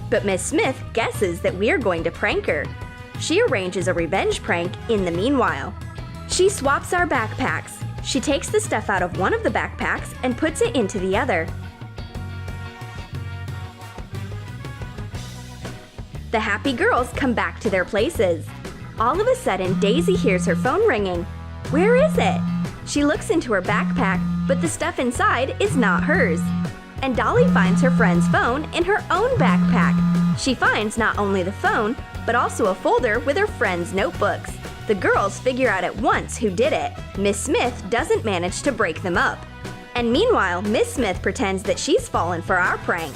But Miss Smith guesses that we're going to prank her. She arranges a revenge prank in the meanwhile. She swaps our backpacks. She takes the stuff out of one of the backpacks and puts it into the other. The happy girls come back to their places. All of a sudden, Daisy hears her phone ringing. Where is it? She looks into her backpack, but the stuff inside is not hers. And Dolly finds her friend's phone in her own backpack. She finds not only the phone, but also a folder with her friend's notebooks. The girls figure out at once who did it. Miss Smith doesn't manage to break them up. And meanwhile, Miss Smith pretends that she's fallen for our prank.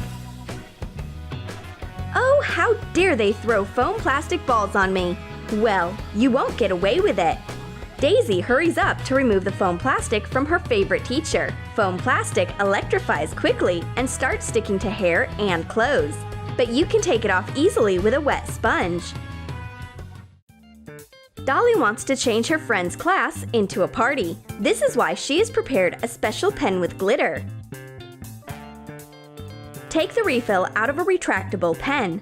Oh, how dare they throw foam plastic balls on me! Well, you won't get away with it. Daisy hurries up to remove the foam plastic from her favorite teacher. Foam plastic electrifies quickly and starts sticking to hair and clothes. But you can take it off easily with a wet sponge. Dolly wants to change her friend's class into a party. This is why she has prepared a special pen with glitter. Take the refill out of a retractable pen.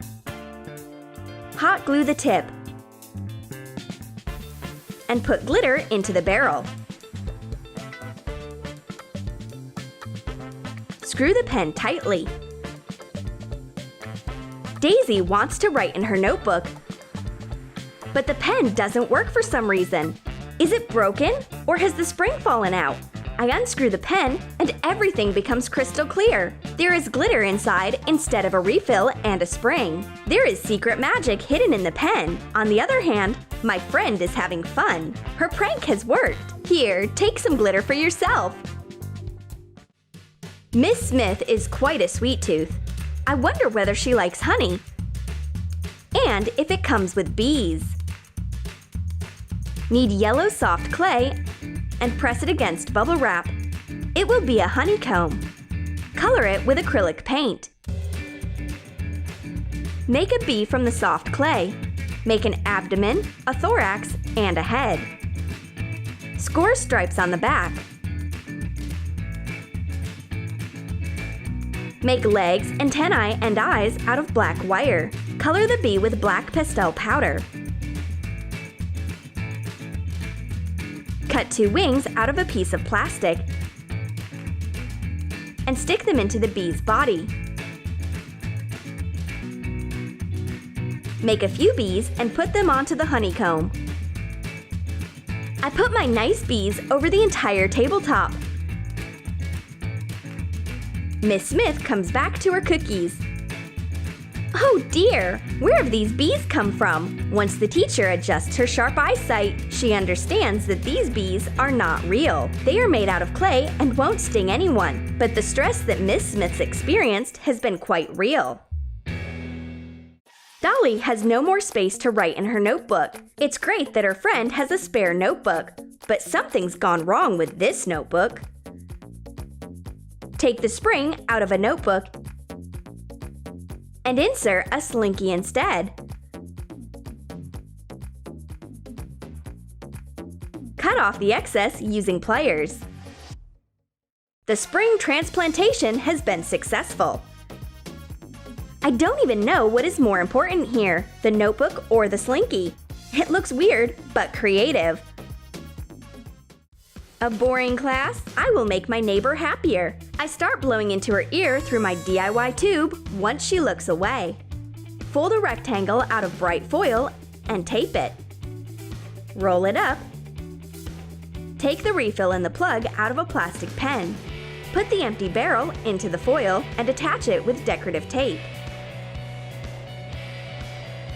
Hot glue the tip and put glitter into the barrel. Screw the pen tightly. Daisy wants to write in her notebook, but the pen doesn't work for some reason. Is it broken, or has the spring fallen out? I unscrew the pen and everything becomes crystal clear. There is glitter inside instead of a refill and a spring. There is secret magic hidden in the pen. On the other hand, my friend is having fun. Her prank has worked. Here, take some glitter for yourself. Miss Smith is quite a sweet tooth. I wonder whether she likes honey and if it comes with bees. Knead yellow soft clay and press it against bubble wrap. It will be a honeycomb. Color it with acrylic paint. Make a bee from the soft clay. Make an abdomen, a thorax, and a head. Score stripes on the back. Make legs, antennae, and eyes out of black wire. Color the bee with black pastel powder. Cut 2 wings out of a piece of plastic and stick them into the bee's body. Make a few bees and put them onto the honeycomb. I put my nice bees over the entire tabletop. Miss Smith comes back to her cookies. Oh dear, where have these bees come from? Once the teacher adjusts her sharp eyesight, she understands that these bees are not real. They are made out of clay and won't sting anyone. But the stress that Miss Smith's experienced has been quite real. Dolly has no more space to write in her notebook. It's great that her friend has a spare notebook, but something's gone wrong with this notebook. Take the spring out of a notebook and insert a slinky instead. Cut off the excess using pliers. The spring transplantation has been successful. I don't even know what is more important here, the notebook or the slinky. It looks weird, but creative. A boring class? I will make my neighbor happier. I start blowing into her ear through my DIY tube once she looks away. Fold a rectangle out of bright foil and tape it. Roll it up. Take the refill and the plug out of a plastic pen. Put the empty barrel into the foil and attach it with decorative tape.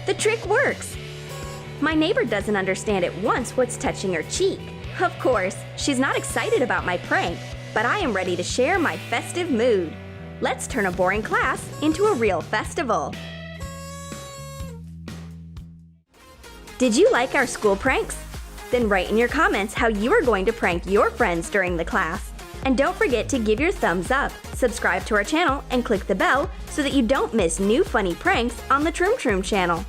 The trick works! My neighbor doesn't understand at once what's touching her cheek. Of course, she's not excited about my prank, but I am ready to share my festive mood. Let's turn a boring class into a real festival. Did you like our school pranks? Then write in your comments how you are going to prank your friends during the class. And don't forget to give your thumbs up, subscribe to our channel, and click the bell so that you don't miss new funny pranks on the Troom Troom channel.